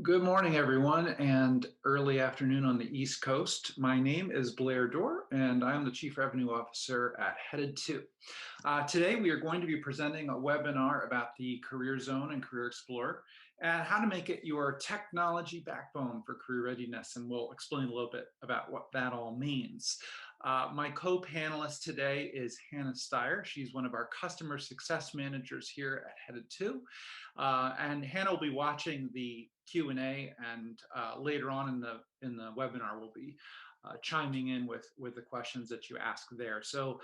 Good morning, everyone, and early afternoon on the East Coast. My name is Blair Dorr, and I'm the Chief Revenue Officer at Headed 2. Today, we are going to be presenting a webinar about the Career Zone and Career Explorer and how to make it your technology backbone for career readiness. And we'll explain a little bit about what that all means. My co-panelist today is Hannah Steyer. She's one of our customer success managers here at Headed 2. And Hannah will be watching the Q&A, and later on in the webinar we'll be chiming in with the questions that you ask there. So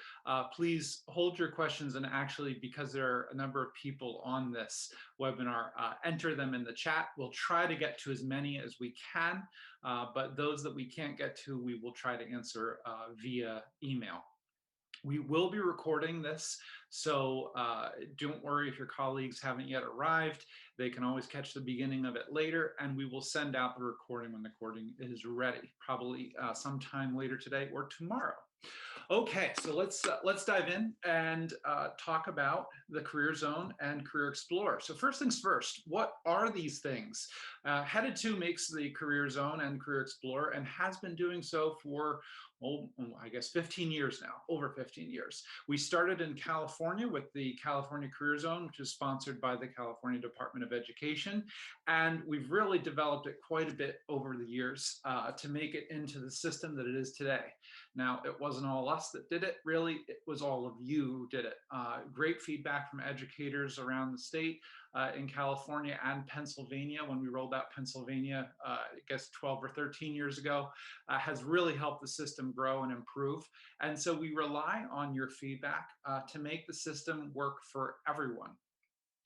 please hold your questions, and actually, because there are a number of people on this webinar, enter them in the chat. We'll try to get to as many as we can, but those that we can't get to, we will try to answer via email. We will be recording this, so don't worry if your colleagues haven't yet arrived. They can always catch the beginning of it later, and we will send out the recording when the recording is ready, probably sometime later today or tomorrow. Okay, so let's dive in and talk about the Career Zone and Career Explorer. So first things first, what are these things? Headed 2 makes the Career Zone and Career Explorer and has been doing so for, I guess 15 years now, over 15 years. We started in California with the California Career Zone, which is sponsored by the California Department of Education. And we've really developed it quite a bit over the years to make it into the system that it is today. Now, it wasn't all us that did it, really, it was all of you who did it. Great feedback from educators around the state in California and Pennsylvania when we rolled out Pennsylvania, I guess 12 or 13 years ago, has really helped the system grow and improve. And so we rely on your feedback to make the system work for everyone.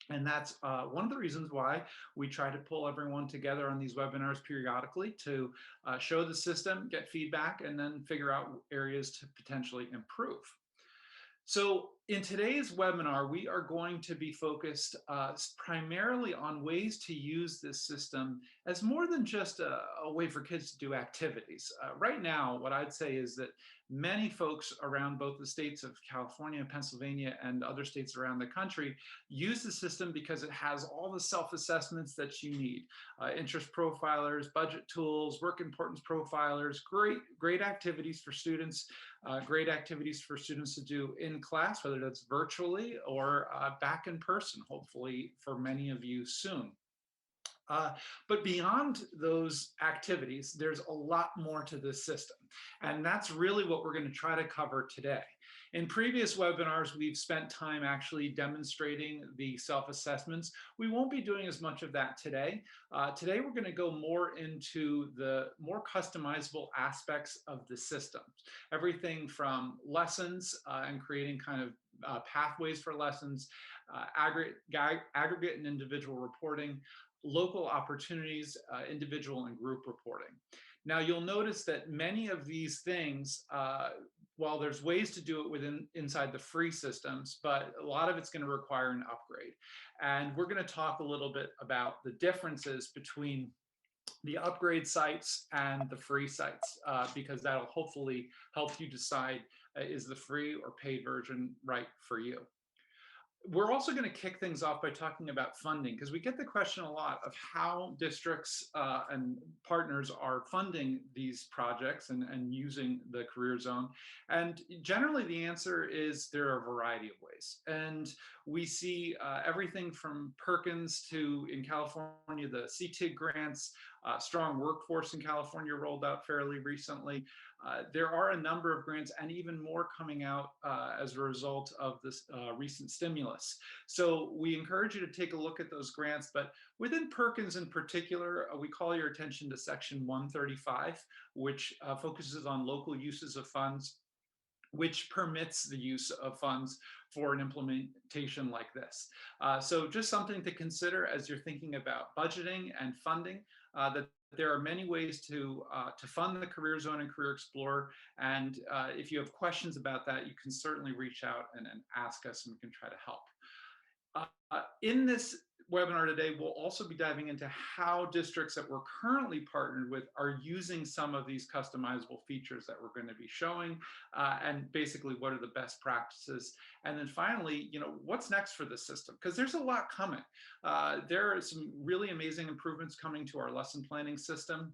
And that's one of the reasons why we try to pull everyone together on these webinars periodically to show the system, get feedback, and then figure out areas to potentially improve. So in today's webinar, we are going to be focused primarily on ways to use this system as more than just a way for kids to do activities. Right now, what I'd say is that many folks around both the states of California and Pennsylvania and other states around the country use the system because it has all the self-assessments that you need. Interest profilers, budget tools, work importance profilers, great activities for students, great activities for students to do in class, whether that's virtually or back in person, hopefully for many of you soon. But beyond those activities, there's a lot more to this system. And that's really what we're going to try to cover today. In previous webinars, we've spent time actually demonstrating the self-assessments. We won't be doing as much of that today. Today, we're going to go more into the more customizable aspects of the system. Everything from lessons and creating kind of pathways for lessons, aggregate and individual reporting, local opportunities, individual and group reporting. Now, you'll notice that many of these things, while there's ways to do it inside the free systems, but a lot of it's going to require an upgrade. And we're going to talk a little bit about the differences between the upgrade sites and the free sites, because that'll hopefully help you decide is the free or paid version right for you. We're also going to kick things off by talking about funding, because we get the question a lot of how districts and partners are funding these projects and using the Career Zone. And generally the answer is there are a variety of ways. And we see everything from Perkins to, in California, the CTIG grants, Strong Workforce in California rolled out fairly recently. There are a number of grants and even more coming out as a result of this recent stimulus. So we encourage you to take a look at those grants, but within Perkins in particular, we call your attention to Section 135, which focuses on local uses of funds, which permits the use of funds for an implementation like this. So just something to consider as you're thinking about budgeting and funding, that there are many ways to fund the Career Zone and Career Explorer. And if you have questions about that, you can certainly reach out and ask us, and we can try to help. In this webinar today, we'll also be diving into how districts that we're currently partnered with are using some of these customizable features that we're going to be showing, and basically what are the best practices. And then finally, what's next for the system? Because there's a lot coming. There are some really amazing improvements coming to our lesson planning system.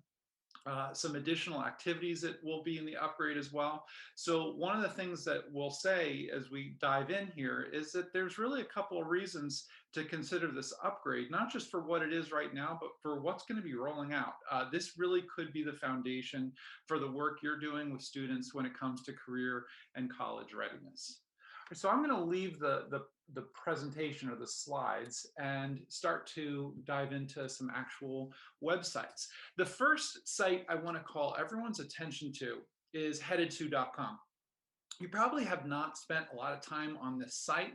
Some additional activities that will be in the upgrade as well. So one of the things that we'll say as we dive in here is that there's really a couple of reasons to consider this upgrade, not just for what it is right now, but for what's going to be rolling out. This really could be the foundation for the work you're doing with students when it comes to career and college readiness. So I'm going to leave the presentation or the slides and start to dive into some actual websites. The first site I want to call everyone's attention to is headed2.com. You probably have not spent a lot of time on this site,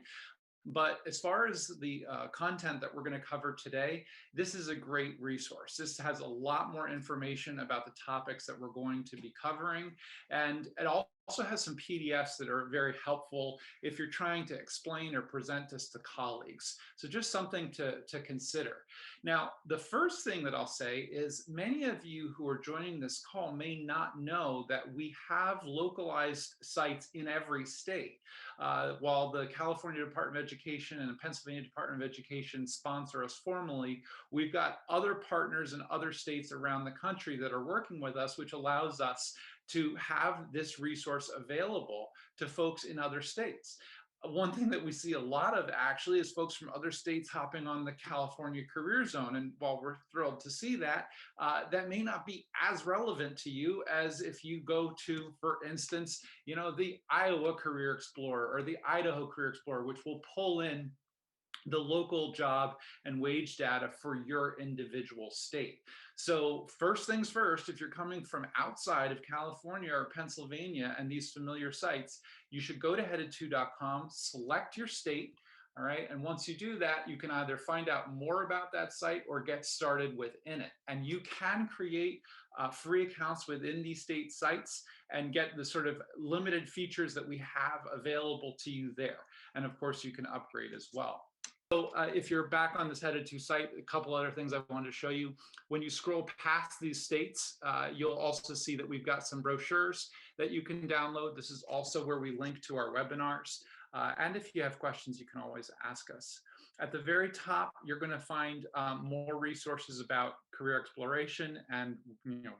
but as far as the content that we're going to cover today, this is a great resource. This has a lot more information about the topics that we're going to be covering, and it also has some PDFs that are very helpful if you're trying to explain or present this to colleagues. So just something to consider. Now, the first thing that I'll say is many of you who are joining this call may not know that we have localized sites in every state. While the California Department of Education and the Pennsylvania Department of Education sponsor us formally, we've got other partners in other states around the country that are working with us, which allows us to have this resource available to folks in other states. One thing that we see a lot of actually is folks from other states hopping on the California CareerZone. And while we're thrilled to see that, that may not be as relevant to you as if you go to, for instance, the Iowa CareerExplorer or the Idaho CareerExplorer, which will pull in the local job and wage data for your individual state. So first things first, if you're coming from outside of California or Pennsylvania and these familiar sites, you should go to headed2.com, select your state, all right? And once you do that, you can either find out more about that site or get started within it. And you can create free accounts within these state sites and get the sort of limited features that we have available to you there. And of course, you can upgrade as well. So if you're back on this Headed2 site, a couple other things I wanted to show you. When you scroll past these states, you'll also see that we've got some brochures that you can download. This is also where we link to our webinars. And if you have questions, you can always ask us. At the very top, you're going to find more resources about career exploration and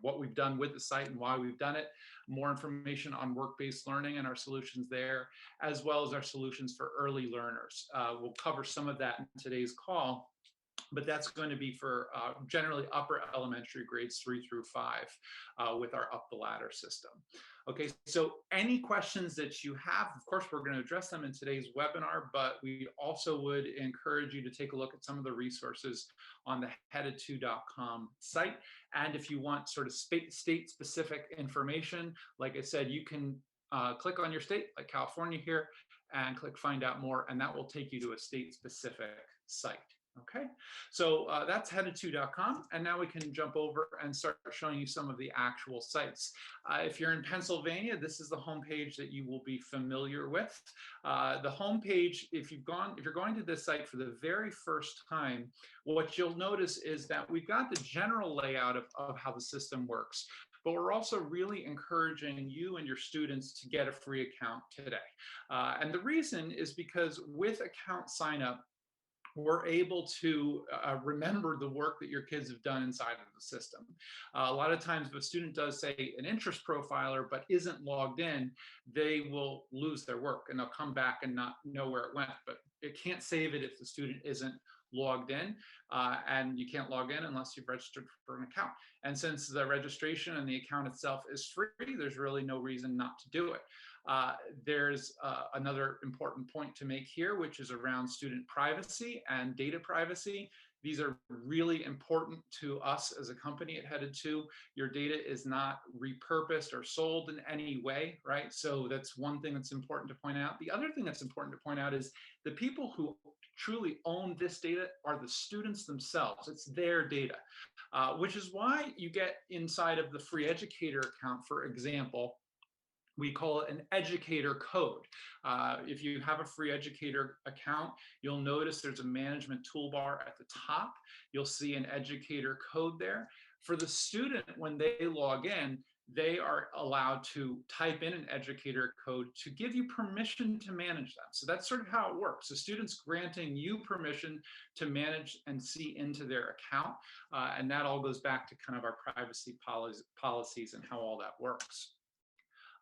what we've done with the site and why we've done it, more information on work-based learning and our solutions there, as well as our solutions for early learners. We'll cover some of that in today's call, but that's going to be for generally upper elementary grades 3 through 5 with our Up the Ladder system. Okay, so any questions that you have, of course, we're going to address them in today's webinar, but we also would encourage you to take a look at some of the resources on the headed2.com site. And if you want sort of state-specific information, like I said, you can click on your state, like California here, and click Find Out More, and that will take you to a state-specific site. Okay, so that's headed2.com, and now we can jump over and start showing you some of the actual sites. If you're in Pennsylvania, this is the homepage that you will be familiar with. The homepage, if you're going to this site for the very first time, what you'll notice is that we've got the general layout of how the system works, but we're also really encouraging you and your students to get a free account today. And the reason is because with account sign up, we're able to remember the work that your kids have done inside of the system. A lot of times if a student does, say, an interest profiler, but isn't logged in, they will lose their work and they'll come back and not know where it went. But it can't save it if the student isn't logged in, and you can't log in unless you've registered for an account. And since the registration and the account itself is free, there's really no reason not to do it. There's another important point to make here, which is around student privacy and data privacy. These are really important to us as a company at Headed2. Your data is not repurposed or sold in any way, right? So that's one thing that's important to point out. The other thing that's important to point out is the people who truly own this data are the students themselves. It's their data, which is why you get inside of the free educator account, for example, We call it an educator code. If you have a free educator account, you'll notice there's a management toolbar at the top. You'll see an educator code there. For the student, when they log in, they are allowed to type in an educator code to give you permission to manage them. So that's sort of how it works. The student's granting you permission to manage and see into their account. And that all goes back to kind of our privacy policies and how all that works.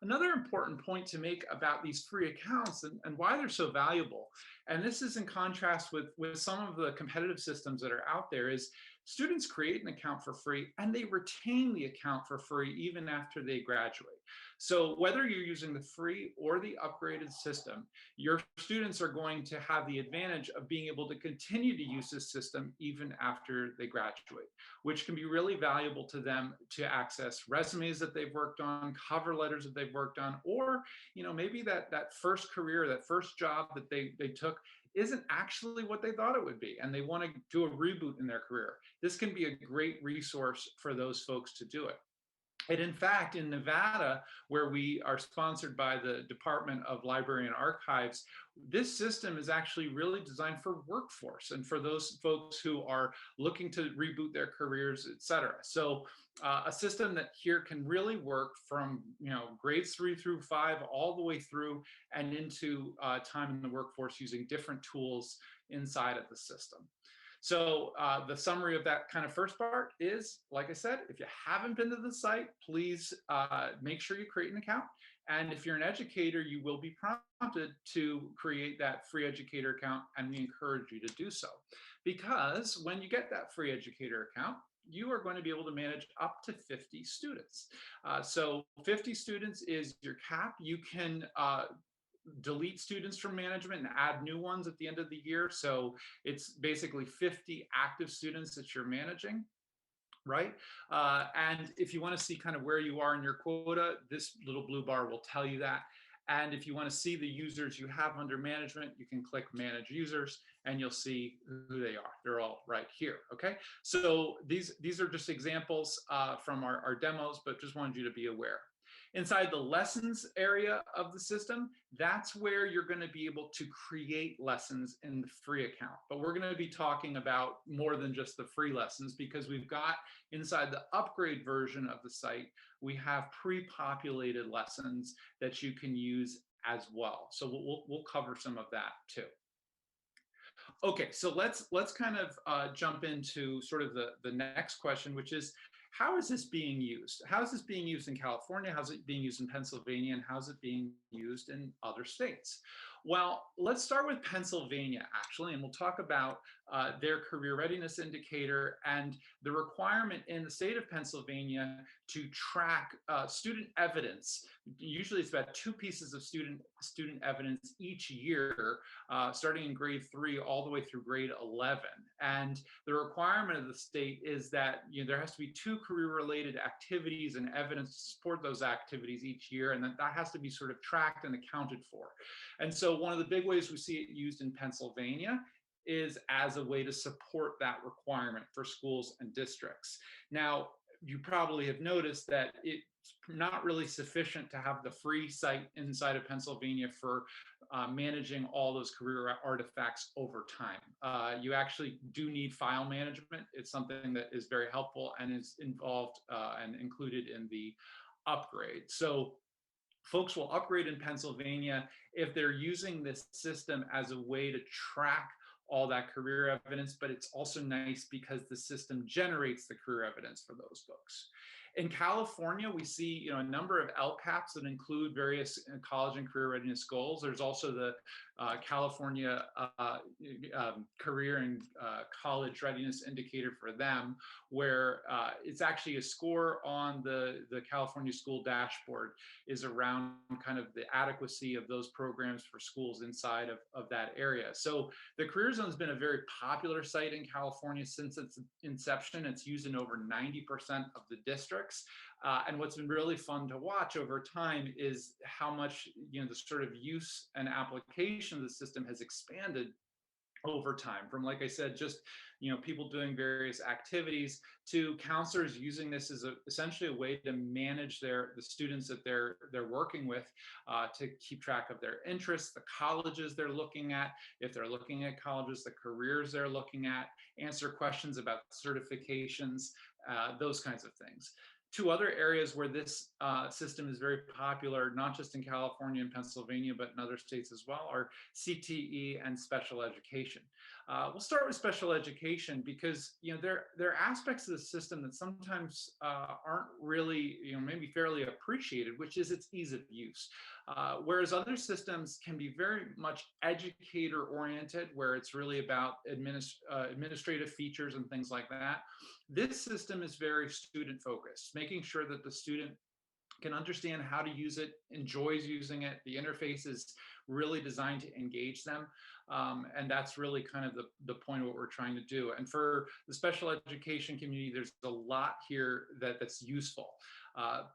Another important point to make about these free accounts and why they're so valuable, and this is in contrast with some of the competitive systems that are out there, is students create an account for free and they retain the account for free even after they graduate. So whether you're using the free or the upgraded system, your students are going to have the advantage of being able to continue to use this system even after they graduate, which can be really valuable to them to access resumes that they've worked on, cover letters that they've worked on, or maybe that first career, that first job that they took isn't actually what they thought it would be, and they want to do a reboot in their career. This can be a great resource for those folks to do it. And in fact, in Nevada, where we are sponsored by the Department of Library and Archives, this system is actually really designed for workforce and for those folks who are looking to reboot their careers, et cetera. So a system that here can really work from grades 3 through 5 all the way through and into time in the workforce using different tools inside of the system. So the summary of that kind of first part is, like I said, if you haven't been to the site, please make sure you create an account. And if you're an educator, you will be prompted to create that free educator account, and we encourage you to do so. Because when you get that free educator account, you are going to be able to manage up to 50 students. So 50 students is your cap. You can delete students from management and add new ones at the end of the year. So it's basically 50 active students that you're managing, right? And if you want to see kind of where you are in your quota, this little blue bar will tell you that. And if you want to see the users you have under management, you can click Manage Users and you'll see who they are. They're all right here, okay? So these are just examples from our demos, but just wanted you to be aware. Inside the lessons area of the system, that's where you're going to be able to create lessons in the free account. But we're going to be talking about more than just the free lessons, because we've got inside the upgrade version of the site, we have pre-populated lessons that you can use as well. So we'll cover some of that too. Okay, so let's kind of jump into sort of the next question, which is, how is this being used? How is this being used in California? How's it being used in Pennsylvania? And how's it being used in other states? Well, let's start with Pennsylvania, actually, and we'll talk about their career readiness indicator and the requirement in the state of Pennsylvania to track student evidence. Usually it's about 2 pieces of student evidence each year, starting in grade 3 all the way through grade 11. And the requirement of the state is that there has to be 2 career-related activities and evidence to support those activities each year, and that has to be sort of tracked and accounted for. And so one of the big ways we see it used in Pennsylvania is as a way to support that requirement for schools and districts. Now, you probably have noticed that it's not really sufficient to have the free site inside of Pennsylvania for managing all those career artifacts over time. You actually do need file management. It's something that is very helpful and is involved and included in the upgrade. So folks will upgrade in Pennsylvania if they're using this system as a way to track all that career evidence, but it's also nice because the system generates the career evidence for those folks. In California, we see a number of LCAPs that include various college and career readiness goals. There's also the California Career and College Readiness Indicator for them, where it's actually a score on the California School Dashboard is around kind of the adequacy of those programs for schools inside of that area. So the CareerZone has been a very popular site in California since its inception. It's used in over 90% of the districts. And what's been really fun to watch over time is how much the sort of use and application of the system has expanded over time, from, like I said, just people doing various activities to counselors using this as essentially a way to manage the students that they're working with, to keep track of their interests, the colleges they're looking at, if they're looking at colleges, the careers they're looking at, answer questions about certifications, those kinds of things. Two other areas where this system is very popular, not just in California and Pennsylvania, but in other states as well, are CTE and special education. We'll start with special education because there are aspects of the system that sometimes aren't really maybe fairly appreciated, which is its ease of use. Whereas other systems can be very much educator oriented, where it's really about administrative features and things like that. This system is very student focused, making sure that the student can understand how to use it, enjoys using it. The interface is really designed to engage them. And that's really kind of the point of what we're trying to do. And for the special education community, there's a lot here that's useful.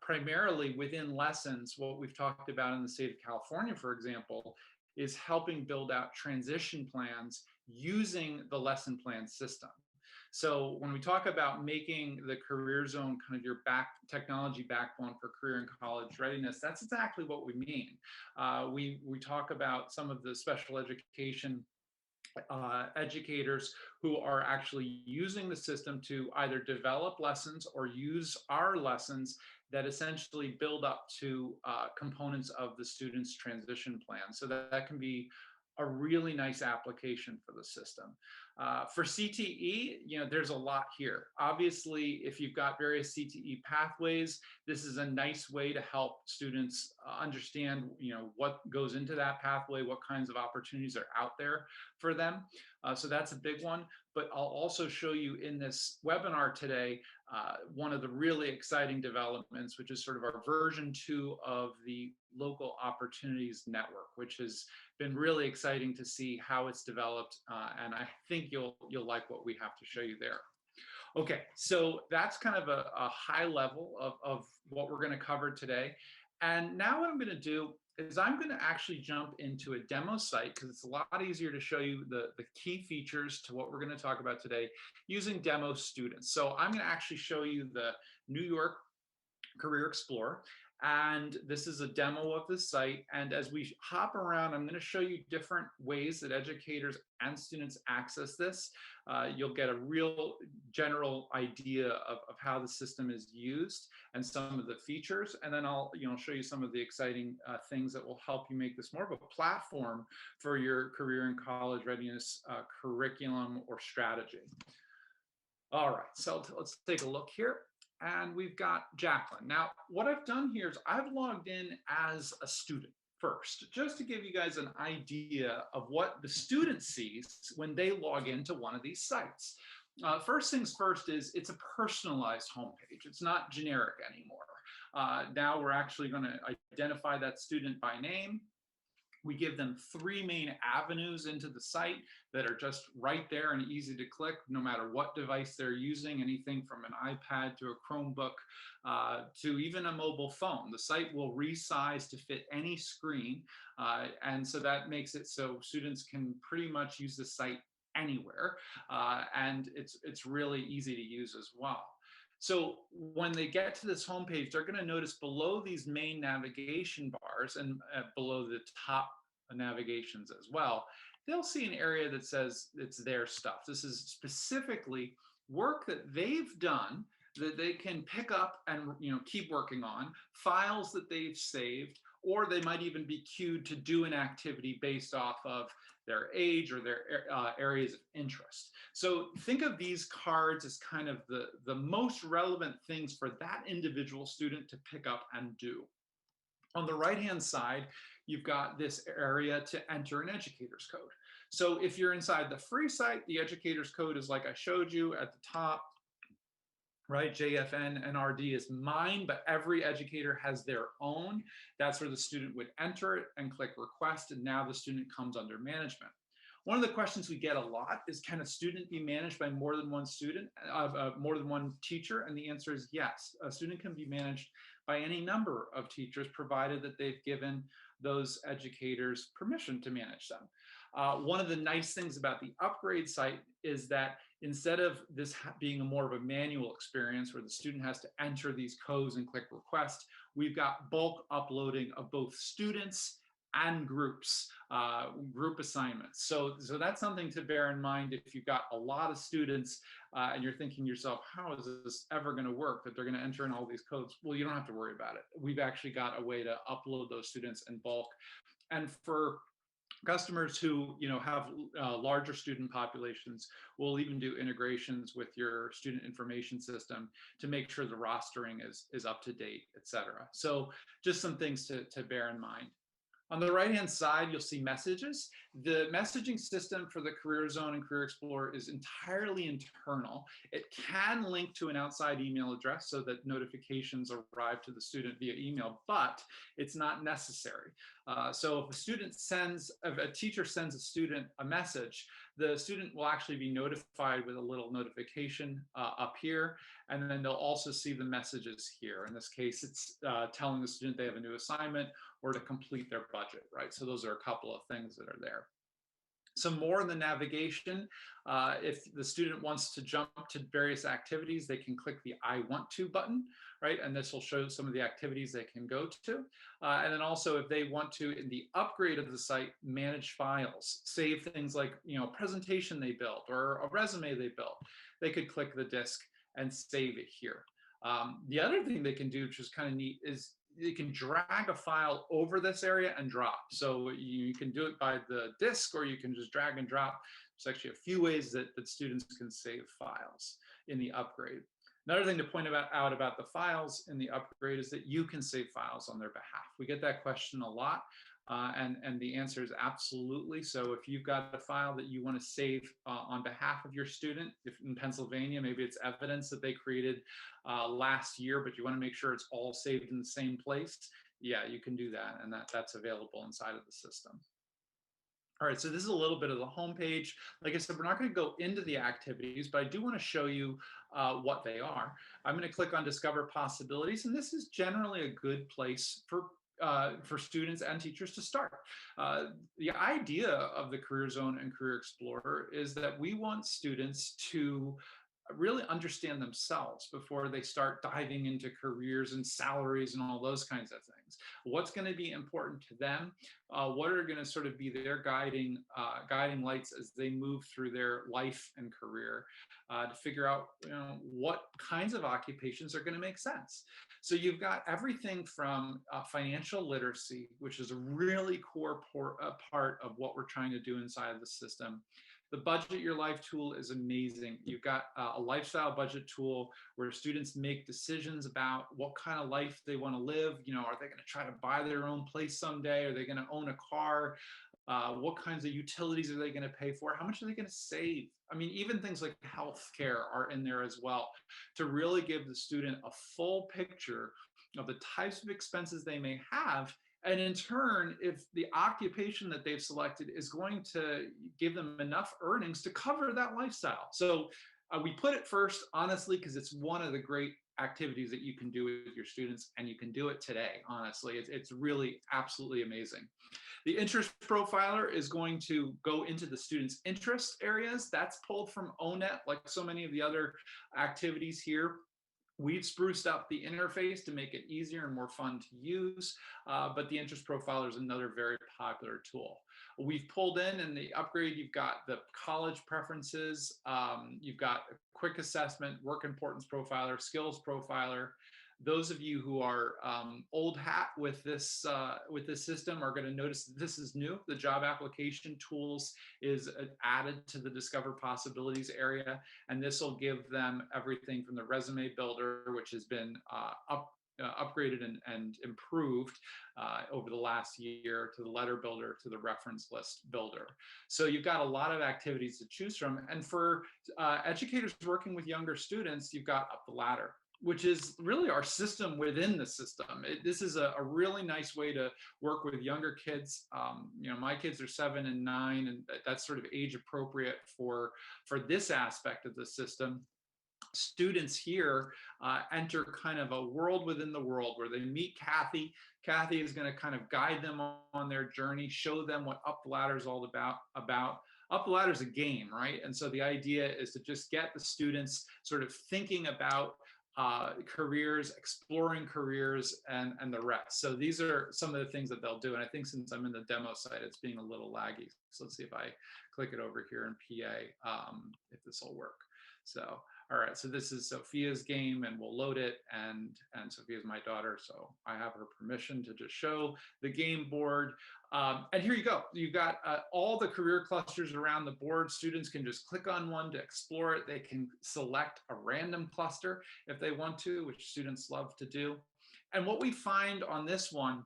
Primarily within lessons, what we've talked about in the state of California, for example, is helping build out transition plans using the lesson plan system. So when we talk about making the CareerZone kind of your technology backbone for career and college readiness, that's exactly what we mean. We talk about some of the special education educators who are actually using the system to either develop lessons or use our lessons that essentially build up to components of the student's transition plan. So that can be a really nice application for the system. For CTE, there's a lot here. Obviously, if you've got various CTE pathways, this is a nice way to help students understand, what goes into that pathway, what kinds of opportunities are out there for them. So that's a big one. But I'll also show you in this webinar today one of the really exciting developments, which is sort of our version 2 of the Local Opportunities Network, which has been really exciting to see how it's developed, and I think you'll like what we have to show you there. Okay, so that's kind of a high level of what we're going to cover today. And now what I'm going to do is I'm going to actually jump into a demo site, because it's a lot easier to show you the key features to what we're going to talk about today using demo students. So I'm going to actually show you the New York CareerExplorer. And this is a demo of the site. And as we hop around, I'm going to show you different ways that educators and students access this. You'll get a real general idea of how the system is used and some of the features. And then I'll show you some of the exciting things that will help you make this more of a platform for your career and college readiness curriculum or strategy. All right, so let's take a look here. And we've got Jacqueline. Now, what I've done here is I've logged in as a student first, just to give you guys an idea of what the student sees when they log into one of these sites. First things first is it's a personalized homepage. It's not generic anymore. Now we're actually going to identify that student by name. We give them 3 main avenues into the site that are just right there and easy to click, no matter what device they're using, anything from an iPad to a Chromebook to even a mobile phone. The site will resize to fit any screen, and so that makes it so students can pretty much use the site anywhere, and it's really easy to use as well. So when they get to this homepage, they're going to notice below these main navigation bars and below the top navigations as well, they'll see an area that says it's their stuff. This is specifically work that they've done that they can pick up and keep working on, files that they've saved, or they might even be queued to do an activity based off of their age or their areas of interest. So think of these cards as kind of the most relevant things for that individual student to pick up and do. On the right-hand side, you've got this area to enter an educator's code. So if you're inside the free site, the educator's code is like I showed you at the top, right? JFN and RD is mine, but every educator has their own. That's where the student would enter it and click request, and now the student comes under management. One of the questions we get a lot is, can a student be managed by more than one student, more than one teacher? And the answer is yes. A student can be managed by any number of teachers, provided that they've given those educators permission to manage them. One of the nice things about the upgrade site is that instead of this being more of a manual experience where the student has to enter these codes and click request, we've got bulk uploading of both students and groups, group assignments. So that's something to bear in mind if you've got a lot of students and you're thinking to yourself, how is this ever going to work, that they're going to enter in all these codes? Well, you don't have to worry about it. We've actually got a way to upload those students in bulk. And for customers who have larger student populations, we'll even do integrations with your student information system to make sure the rostering is up to date, et cetera. So just some things to bear in mind. On the right-hand side, you'll see messages. The messaging system for the CareerZone and CareerExplorer is entirely internal. It can link to an outside email address so that notifications arrive to the student via email, but it's not necessary. So if a teacher sends a student a message, the student will actually be notified with a little notification up here, and then they'll also see the messages here. In this case, it's telling the student they have a new assignment or to complete their budget, right? So those are a couple of things that are there. Some more in the navigation. If the student wants to jump to various activities, they can click the I want to button, right? And this will show some of the activities they can go to. And then also if they want to, in the upgrade of the site, manage files, save things like, a presentation they built or a resume they built, they could click the disk and save it here. The other thing they can do, which is kind of neat, is you can drag a file over this area and drop. So you can do it by the disk, or you can just drag and drop. There's actually a few ways that students can save files in the upgrade. Another thing to point out about the files in the upgrade is that you can save files on their behalf. We get that question a lot. And the answer is absolutely. So if you've got a file that you want to save on behalf of your student, if in Pennsylvania, maybe it's evidence that they created last year, but you want to make sure it's all saved in the same place, yeah, you can do that. And that's available inside of the system. All right, so this is a little bit of the homepage. Like I said, we're not going to go into the activities, but I do want to show you what they are. I'm going to click on Discover Possibilities, and this is generally a good place for students and teachers to start. The idea of the CareerZone and CareerExplorer is that we want students to really understand themselves before they start diving into careers and salaries and all those kinds of things. What's going to be important to them? What are going to sort of be their guiding lights as they move through their life and career to figure out what kinds of occupations are going to make sense. So you've got everything from financial literacy, which is a really core part of what we're trying to do inside of the system. The Budget Your Life tool is amazing. You've got a lifestyle budget tool where students make decisions about what kind of life they want to live. Are they going to try to buy their own place someday? Are they going to own a car? What kinds of utilities are they going to pay for? How much are they going to save? I mean, even things like healthcare are in there as well, to really give the student a full picture of the types of expenses they may have. And in turn, if the occupation that they've selected is going to give them enough earnings to cover that lifestyle. So we put it first, honestly, because it's one of the great activities that you can do with your students, and you can do it today, honestly. It's really absolutely amazing. The interest profiler is going to go into the students' interest areas. That's pulled from ONET, like so many of the other activities here. We've spruced up the interface to make it easier and more fun to use, but the interest profiler is another very popular tool. We've pulled in the upgrade, you've got the college preferences, you've got a quick assessment, work importance profiler, skills profiler. Those of you who are old hat with this system are going to notice that this is new. The job application tools is added to the Discover Possibilities area, and this will give them everything from the resume builder, which has been upgraded and improved over the last year, to the letter builder, to the reference list builder. So you've got a lot of activities to choose from. And for educators working with younger students, you've got Up the Ladder, which is really our system within the system. This is a really nice way to work with younger kids. My kids are 7 and 9, and that's sort of age appropriate for this aspect of the system. students here enter kind of a world within the world where they meet Kathy. Kathy is going to kind of guide them on their journey, show them what Up the Ladder is all about. Up the Ladder is a game, right? And so the idea is to just get the students sort of thinking about careers, exploring careers, and the rest. So these are some of the things that they'll do. And I think since I'm in the demo site, it's being a little laggy. So let's see if I click it over here in PA, if this will work. So, all right, so this is Sophia's game, and we'll load it, and Sophia's my daughter, so I have her permission to just show the game board. And here you go. You've got all the career clusters around the board. Students can just click on one to explore it. They can select a random cluster if they want to, which students love to do. And what we find on this one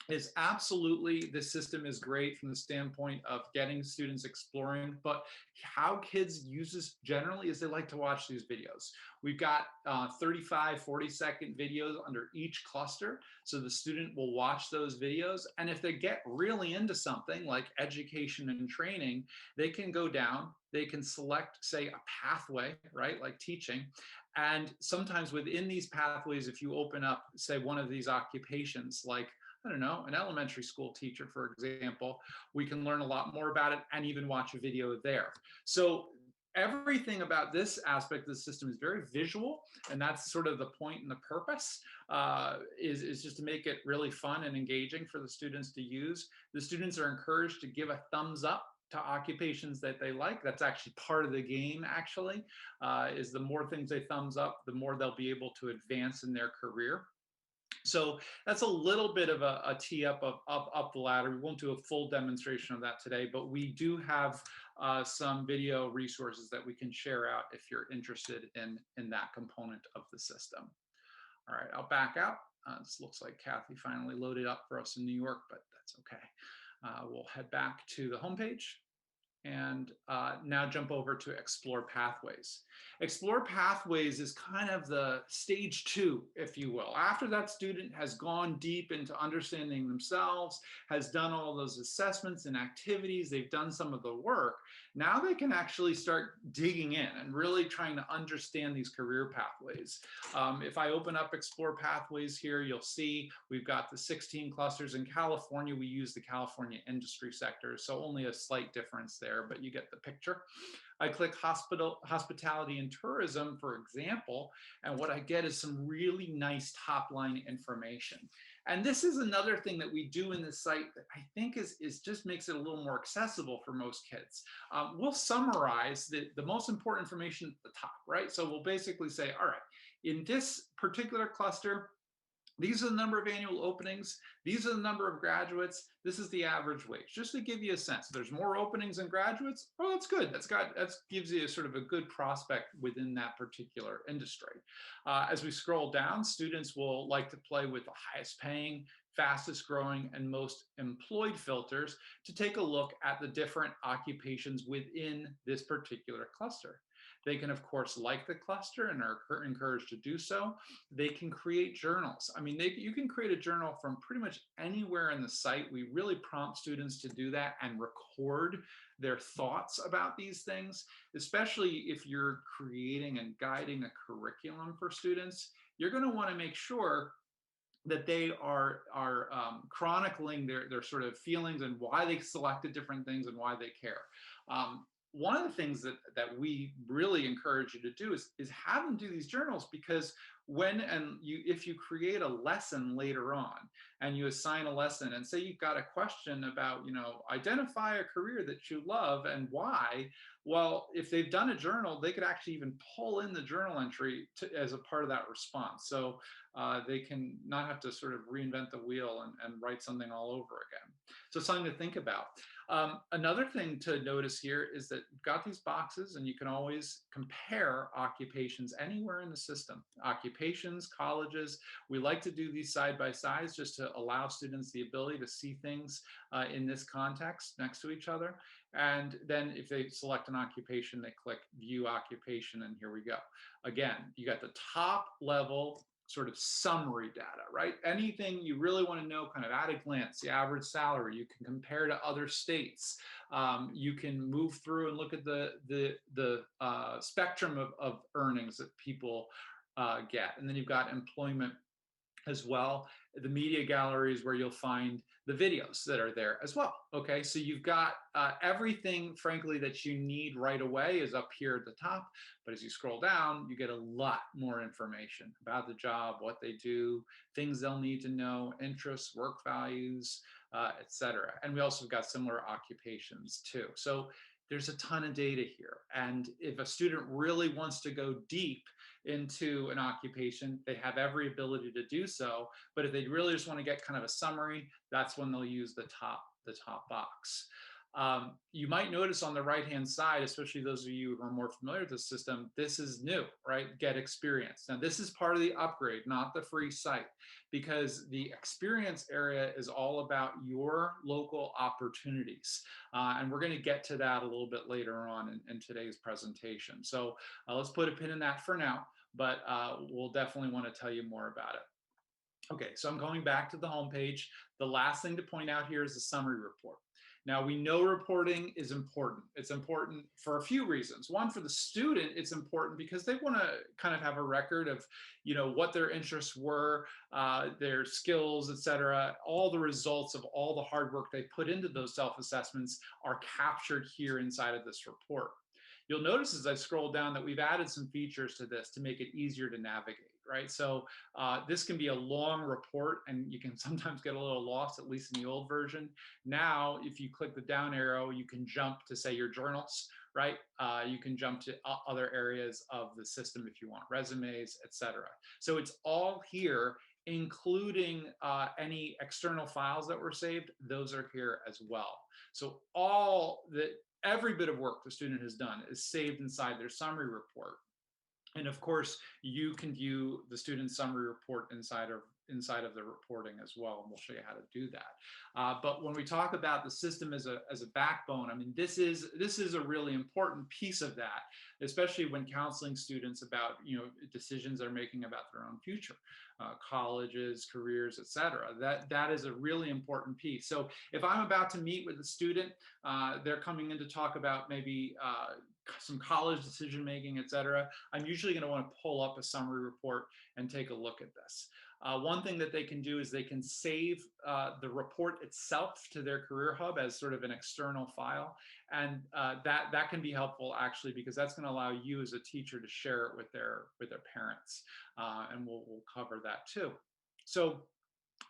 is absolutely the system is great from the standpoint of getting students exploring, but how kids use this generally is they like to watch these videos. We've got 35, 40-second videos under each cluster, so the student will watch those videos, and if they get really into something like education and training, they can go down, they can select, say, a pathway, right, like teaching, and sometimes within these pathways, if you open up, say, one of these occupations, like I don't know, an elementary school teacher, for example, we can learn a lot more about it and even watch a video there. So everything about this aspect of the system is very visual, and that's sort of the point and the purpose, is just to make it really fun and engaging for the students to use. The students are encouraged to give a thumbs up to occupations that they like. That's actually part of the game, actually, is the more things they thumbs up, the more they'll be able to advance in their career. So that's a little bit of a tee up of up the ladder. We won't do a full demonstration of that today, but we do have some video resources that we can share out if you're interested in that component of the system. All right, I'll back out. This looks like Kathy finally loaded up for us in New York, but that's okay. We'll head back to the homepage and now jump over to Explore Pathways. Explore Pathways is kind of the stage 2, if you will. After that student has gone deep into understanding themselves, has done all those assessments and activities, they've done some of the work, now they can actually start digging in and really trying to understand these career pathways. If I open up Explore Pathways here, you'll see we've got the 16 clusters. In California, we use the California industry sector, so only a slight difference there, but you get the picture. I click hospitality and tourism, for example, and what I get is some really nice top line information. And this is another thing that we do in this site that I think is just makes it a little more accessible for most kids. We'll summarize the most important information at the top, right? So we'll basically say, all right, in this particular cluster, these are the number of annual openings. These are the number of graduates. This is the average wage, just to give you a sense. If there's more openings than graduates, oh, that's good. That gives you a sort of a good prospect within that particular industry. As we scroll down, students will like to play with the highest paying, fastest growing, and most employed filters to take a look at the different occupations within this particular cluster. They can, of course, like the cluster and are encouraged to do so. They can create journals. I mean, you can create a journal from pretty much anywhere in the site. We really prompt students to do that and record their thoughts about these things, especially if you're creating and guiding a curriculum for students. You're going to want to make sure that they are chronicling their sort of feelings and why they selected different things and why they care. One of the things that we really encourage you to do is have them do these journals, because if you create a lesson later on and you assign a lesson and say you've got a question about, identify a career that you love and why, well, if they've done a journal, they could actually even pull in the journal entry as a part of that response. So they can not have to sort of reinvent the wheel and write something all over again. So something to think about. Another thing to notice here is that you've got these boxes and you can always compare occupations anywhere in the system. Occupations, colleges, we like to do these side by sides just to allow students the ability to see things in this context next to each other. And then if they select an occupation, they click View Occupation, and here we go. Again, you got the top level sort of summary data, right? Anything you really want to know kind of at a glance, the average salary, you can compare to other states. You can move through and look at the spectrum of earnings that people get. And then you've got employment as well. The media gallery is where you'll find the videos that are there as well. Okay, so you've got everything, frankly, that you need right away is up here at the top. But as you scroll down, you get a lot more information about the job, what they do, things they'll need to know, interests, work values, etc. And we also have got similar occupations too. So there's a ton of data here. And if a student really wants to go deep into an occupation, they have every ability to do so. But if they really just want to get kind of a summary, that's when they'll use the top box. You might notice on the right-hand side, especially those of you who are more familiar with the system, this is new, right? Get experience. Now, this is part of the upgrade, not the free site, because the experience area is all about your local opportunities. And we're going to get to that a little bit later on in today's presentation. So let's put a pin in that for now, but we'll definitely want to tell you more about it. Okay, so I'm going back to the home page. The last thing to point out here is the summary report. Now, we know reporting is important. It's important for a few reasons. One, for the student, it's important because they want to kind of have a record of, you know, what their interests were, their skills, et cetera. All the results of all the hard work they put into those self-assessments are captured here inside of this report. You'll notice as I scroll down that we've added some features to this to make it easier to navigate, right? So this can be a long report and you can sometimes get a little lost, at least in the old version. Now, if you click the down arrow, you can jump to, say, your journals, right? You can jump to other areas of the system if you want, resumes, etc. So it's all here, including any external files that were saved. Those are here as well. So every bit of work the student has done is saved inside their summary report. And of course, you can view the student summary report inside of the reporting as well, and we'll show you how to do that. But when we talk about the system as a backbone, I mean, this is a really important piece of that, especially when counseling students about, you know, decisions they're making about their own future, colleges, careers, etc. That is a really important piece. So if I'm about to meet with a student, they're coming in to talk about maybe some college decision making, et cetera, I'm usually going to want to pull up a summary report and take a look at this. One thing that they can do is they can save the report itself to their Career Hub as sort of an external file. And that can be helpful, actually, because that's going to allow you as a teacher to share it with their parents. And we'll cover that too. So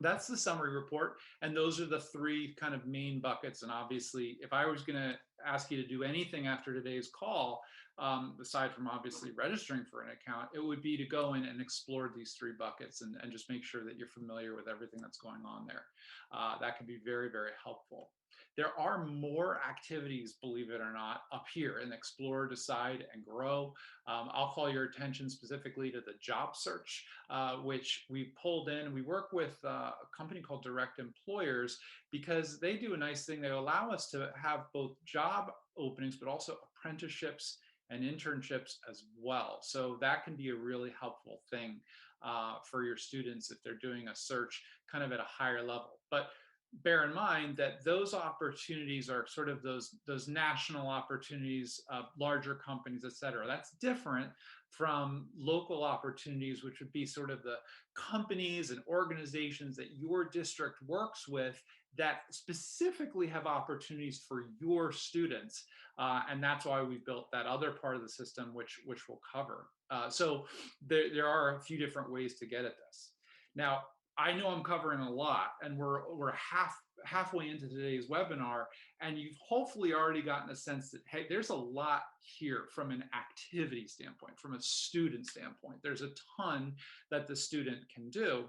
that's the summary report. And those are the three kind of main buckets. And obviously, if I was going to ask you to do anything after today's call, aside from obviously registering for an account, it would be to go in and explore these three buckets and just make sure that you're familiar with everything that's going on there. That can be very, very helpful. There are more activities, believe it or not, up here in Explore, Decide, and Grow. I'll call your attention specifically to the job search, which we pulled in. We work with a company called Direct Employers because they do a nice thing. They allow us to have both job openings, but also apprenticeships and internships as well. So that can be a really helpful thing for your students if they're doing a search kind of at a higher level. But bear in mind that those opportunities are sort of those national opportunities, larger companies, et cetera. That's different from local opportunities, which would be sort of the companies and organizations that your district works with that specifically have opportunities for your students. And that's why we built that other part of the system, which we'll cover. So there are a few different ways to get at this. Now, I know I'm covering a lot, and we're halfway into today's webinar, and you've hopefully already gotten a sense that, hey, there's a lot here from an activity standpoint, from a student standpoint. There's a ton that the student can do.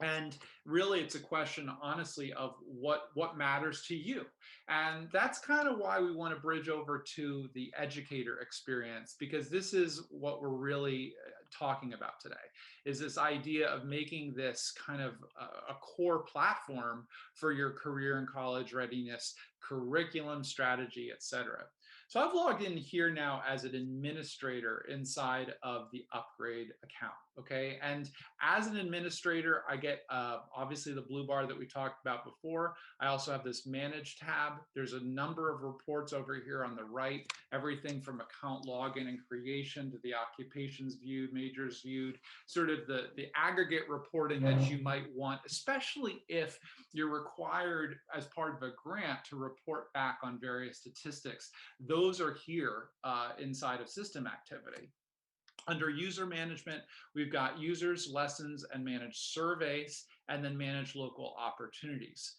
And really, it's a question, honestly, of what matters to you. And that's kind of why we want to bridge over to the educator experience, because this is what we're really talking about today, is this idea of making this kind of a core platform for your career and college readiness, curriculum, strategy, etc. So I've logged in here now as an administrator inside of the Upgrade account, okay? And as an administrator, I get obviously the blue bar that we talked about before. I also have this Manage tab. There's a number of reports over here on the right, everything from account login and creation to the occupations viewed, majors viewed, sort of the aggregate reporting that you might want, especially if you're required as part of a grant to report back on various statistics. Those are here inside of system activity. Under user management, we've got users, lessons, and managed surveys, and then manage local opportunities.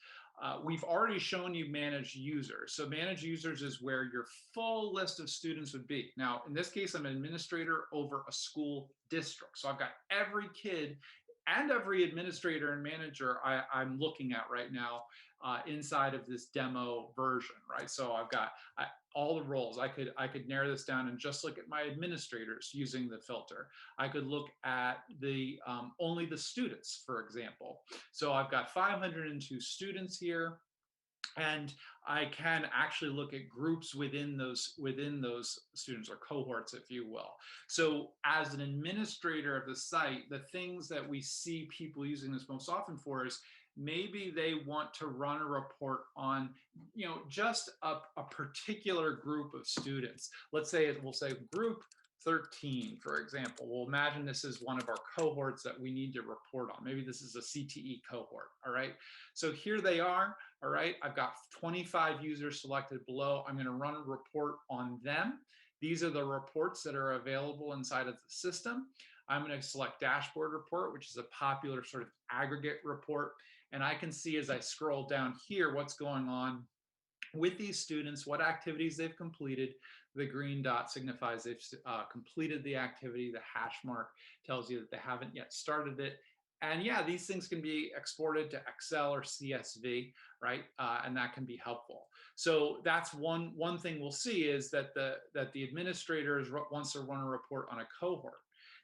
We've already shown you manage users. So manage users is where your full list of students would be. Now, in this case, I'm an administrator over a school district. So I've got every kid and every administrator and manager I'm looking at right now inside of this demo version, right? So I've got all the roles. I could narrow this down and just look at my administrators using the filter. I could look at the only the students, for example. So I've got 502 students here. And I can actually look at groups within those students, or cohorts, if you will. So as an administrator of the site, the things that we see people using this most often for is maybe they want to run a report on, just a particular group of students. Let's say we'll say group 13, for example. We'll imagine this is one of our cohorts that we need to report on. Maybe this is a CTE cohort, all right? So here they are, all right? I've got 25 users selected below. I'm gonna run a report on them. These are the reports that are available inside of the system. I'm gonna select dashboard report, which is a popular sort of aggregate report. And I can see as I scroll down here what's going on with these students, what activities they've completed. The green dot signifies they've completed the activity. The hash mark tells you that they haven't yet started it. And yeah, these things can be exported to Excel or CSV, right? And that can be helpful. So that's one thing we'll see is that the administrator wants to run a report on a cohort.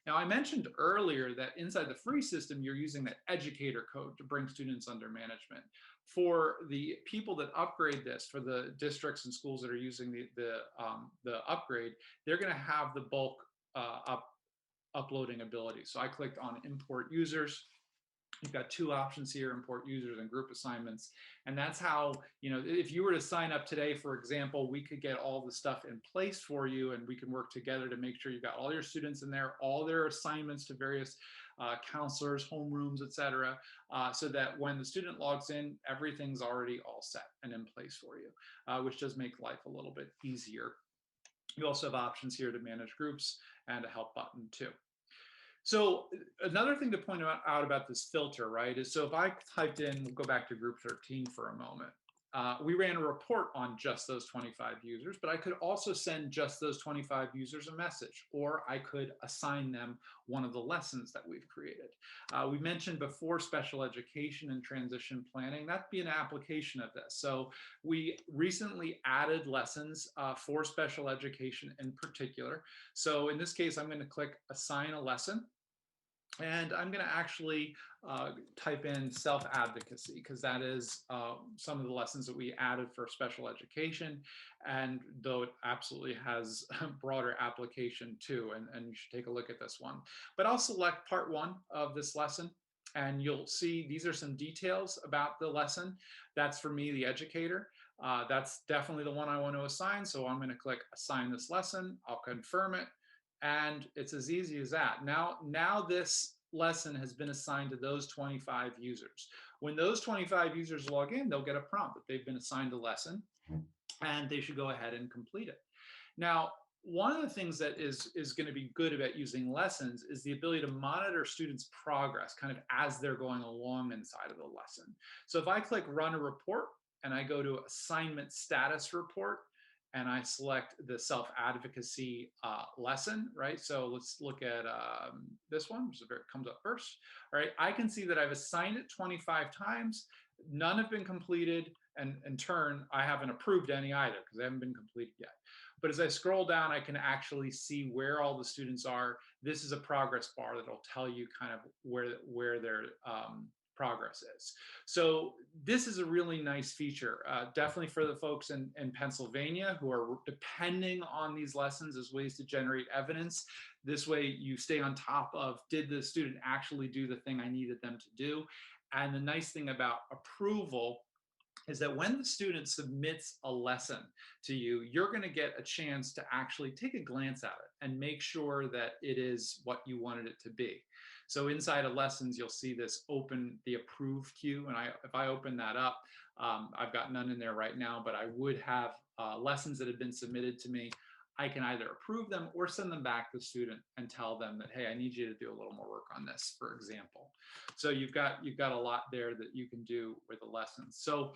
Now, I mentioned earlier that inside the free system, you're using that educator code to bring students under management. For the people that upgrade this, for the districts and schools that are using the upgrade, they're going to have the bulk uploading ability. So I clicked on import users. You've got two options here, import users and group assignments. And that's how, if you were to sign up today, for example, we could get all the stuff in place for you, and we can work together to make sure you got all your students in there, all their assignments to various counselors, homerooms, etc., so that when the student logs in, everything's already all set and in place for you, which does make life a little bit easier. You also have options here to manage groups and a help button too. So another thing to point out about this filter, right, is so if I typed in, we'll go back to group 13 for a moment. We ran a report on just those 25 users, but I could also send just those 25 users a message, or I could assign them one of the lessons that we've created. We mentioned before special education and transition planning. That'd be an application of this. So we recently added lessons for special education in particular. So in this case, I'm going to click assign a lesson. And I'm going to actually type in self-advocacy, because that is some of the lessons that we added for special education. And though it absolutely has broader application too, and you should take a look at this one. But I'll select part 1 of this lesson, and you'll see these are some details about the lesson. That's for me, the educator. That's definitely the one I want to assign. So I'm going to click assign this lesson. I'll confirm it. And it's as easy as that. Now this lesson has been assigned to those 25 users. When those 25 users log in, they'll get a prompt that they've been assigned a lesson, and they should go ahead and complete it. Now, one of the things that is going to be good about using lessons is the ability to monitor students' progress kind of as they're going along inside of the lesson. So if I click run a report and I go to assignment status report, and I select the self-advocacy lesson, right? So let's look at this one, which comes up first, all right? I can see that I've assigned it 25 times. None have been completed. And in turn, I haven't approved any either because they haven't been completed yet. But as I scroll down, I can actually see where all the students are. This is a progress bar that'll tell you kind of where their progress is. So this is a really nice feature, definitely for the folks in Pennsylvania who are depending on these lessons as ways to generate evidence. This way you stay on top of, did the student actually do the thing I needed them to do? And the nice thing about approval is that when the student submits a lesson to you, you're going to get a chance to actually take a glance at it and make sure that it is what you wanted it to be. So inside of lessons, you'll see this open the approved queue. And if I open that up, I've got none in there right now, but I would have lessons that have been submitted to me. I can either approve them or send them back to the student and tell them that, hey, I need you to do a little more work on this, for example. So you've got a lot there that you can do with the lessons. So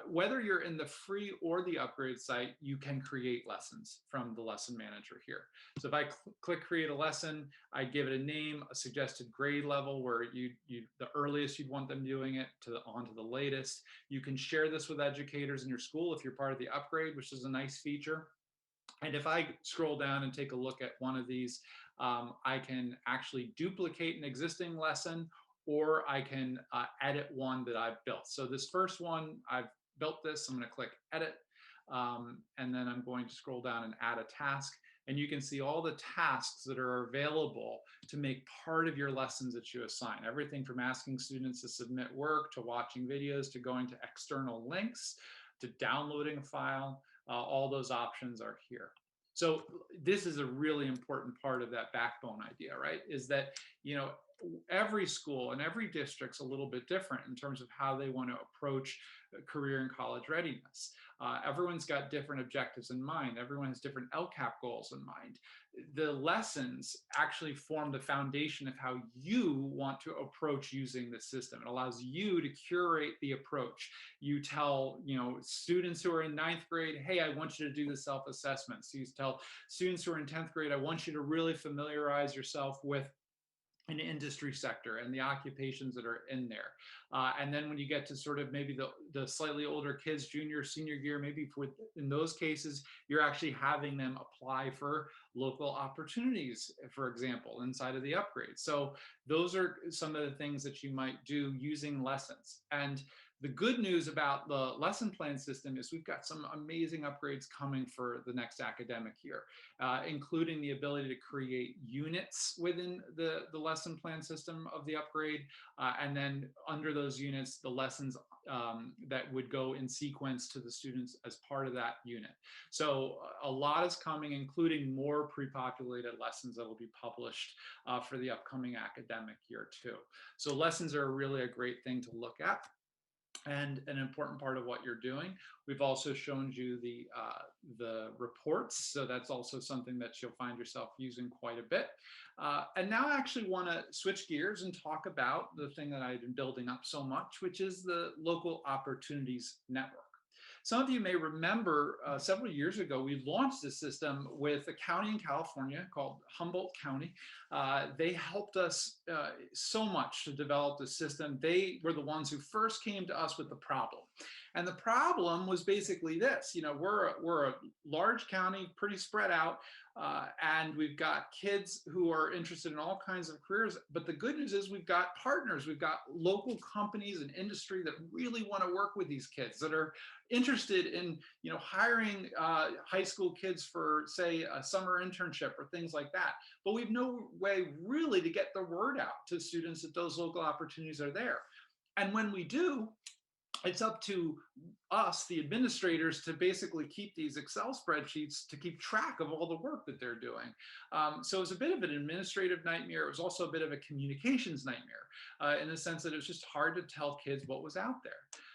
whether you're in the free or the upgrade site, you can create lessons from the lesson manager here. So if I click create a lesson, I give it a name, a suggested grade level where the earliest you'd want them doing it onto the latest. You can share this with educators in your school if you're part of the upgrade, which is a nice feature. And if I scroll down and take a look at one of these, I can actually duplicate an existing lesson, or I can edit one that I've built. So this first one, I've built this. I'm going to click edit, and then I'm going to scroll down and add a task. And you can see all the tasks that are available to make part of your lessons that you assign. Everything from asking students to submit work, to watching videos, to going to external links, to downloading a file. All those options are here. So this is a really important part of that backbone idea, right? Is that, every school and every district's a little bit different in terms of how they want to approach career and college readiness. Everyone's got different objectives in mind. Everyone has different LCAP goals in mind. The lessons actually form the foundation of how you want to approach using the system. It allows you to curate the approach. You tell, students who are in 9th grade, hey, I want you to do the self-assessment. So you tell students who are in 10th grade, I want you to really familiarize yourself with an industry sector and the occupations that are in there. And then when you get to sort of maybe the slightly older kids, junior, senior year, maybe in those cases, you're actually having them apply for local opportunities, for example, inside of the upgrade. So those are some of the things that you might do using lessons. And the good news about the lesson plan system is we've got some amazing upgrades coming for the next academic year, including the ability to create units within the lesson plan system of the upgrade. And then under those units, the lessons that would go in sequence to the students as part of that unit. So a lot is coming, including more pre-populated lessons that will be published for the upcoming academic year too. So lessons are really a great thing to look at, and an important part of what you're doing. We've also shown you the reports, so that's also something that you'll find yourself using quite a bit. And now I actually want to switch gears and talk about the thing that I've been building up so much, which is the Local Opportunities Network. Some of you may remember several years ago, we launched this system with a county in California called Humboldt County. They helped us so much to develop the system. They were the ones who first came to us with the problem. And the problem was basically this, we're a large county, pretty spread out, and we've got kids who are interested in all kinds of careers. But the good news is we've got partners, we've got local companies and industry that really want to work with these kids, that are interested in, hiring high school kids for, say, a summer internship or things like that. But we've no way really to get the word out to students that those local opportunities are there. And when we do, it's up to us, the administrators, to basically keep these Excel spreadsheets to keep track of all the work that they're doing. So it was a bit of an administrative nightmare. It was also a bit of a communications nightmare in the sense that it was just hard to tell kids what was out there.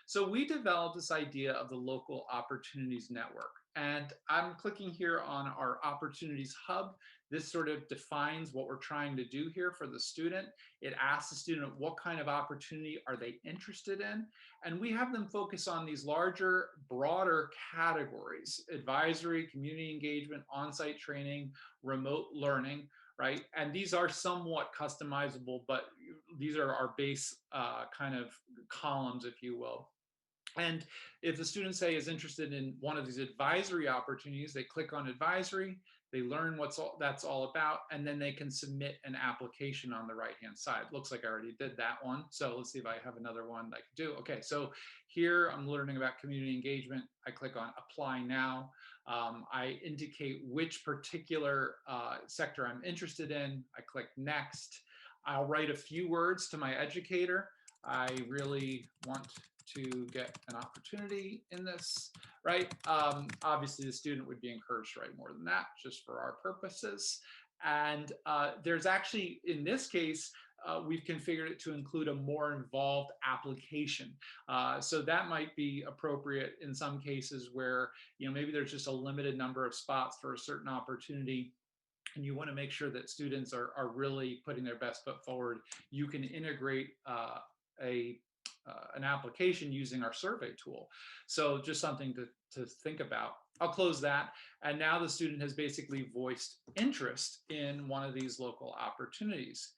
So we developed this idea of the Local Opportunities Network. And I'm clicking here on our Opportunities Hub. This sort of defines what we're trying to do here for the student. It asks the student what kind of opportunity are they interested in. And we have them focus on these larger, broader categories: advisory, community engagement, on-site training, remote learning, right? And these are somewhat customizable, but these are our base kind of columns, if you will. And if the student, say, is interested in one of these advisory opportunities, they click on advisory, they learn that's all about, and then they can submit an application on the right-hand side. Looks like I already did that one. So let's see if I have another one that I could do. Okay, so here I'm learning about community engagement. I click on apply now. I indicate which particular sector I'm interested in. I click next. I'll write a few words to my educator. I really want to get an opportunity in this, right? Obviously, the student would be encouraged to write more than that, just for our purposes. And there's actually, in this case, we've configured it to include a more involved application. So that might be appropriate in some cases where, maybe there's just a limited number of spots for a certain opportunity, and you want to make sure that students are really putting their best foot forward. You can integrate an application using our survey tool. So just something to think about. I'll close that. And now the student has basically voiced interest in one of these local opportunities.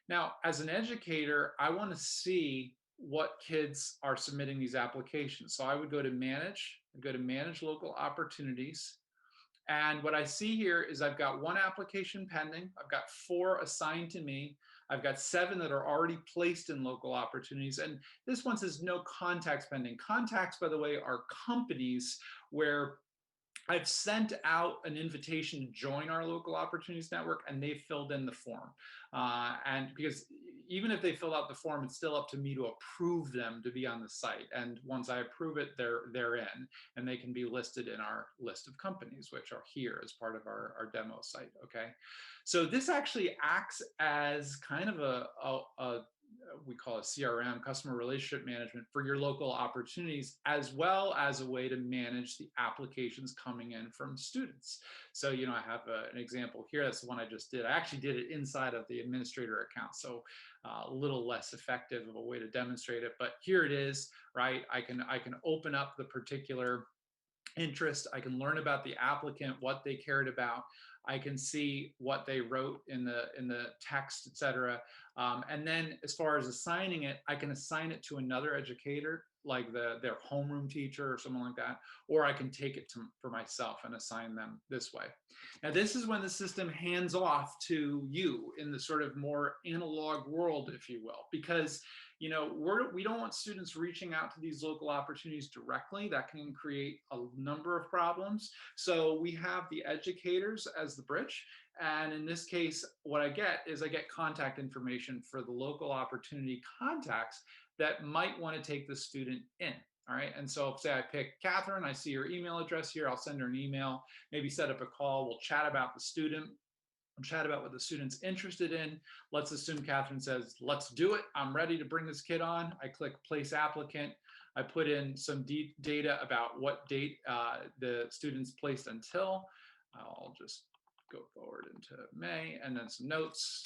Now, as an educator, I want to see what kids are submitting these applications. So I would go to manage, local opportunities. And what I see here is I've got one application pending. I've got 4 assigned to me. I've got 7 that are already placed in local opportunities. And this one says no contacts pending. Contacts, by the way, are companies where I've sent out an invitation to join our local opportunities network, and they've filled in the form. And because even if they filled out the form, it's still up to me to approve them to be on the site. And once I approve it, they're in, and they can be listed in our list of companies, which are here as part of our demo site. Okay, so this actually acts as kind of a we call it CRM, customer relationship management, for your local opportunities, as well as a way to manage the applications coming in from students. So, I have an example here. That's the one I just did. I actually did it inside of the administrator account, so a little less effective of a way to demonstrate it. But here it is, right? I can open up the particular interest. I can learn about the applicant, what they cared about. I can see what they wrote in the text, etc. And then as far as assigning it, I can assign it to another educator, like their homeroom teacher or someone like that, or I can take it for myself and assign them this way. Now, this is when the system hands off to you in the sort of more analog world, if you will, because we don't want students reaching out to these local opportunities directly. That can create a number of problems. So we have the educators as the bridge. And in this case, what I get contact information for the local opportunity contacts that might want to take the student in. All right. And so say I pick Catherine, I see your email address here. I'll send her an email, maybe set up a call. We'll chat about the student. We'll chat about what the student's interested in. Let's assume Catherine says, let's do it. I'm ready to bring this kid on. I click place applicant. I put in some data about what date the student's placed until. I'll just go forward into May, and then some notes,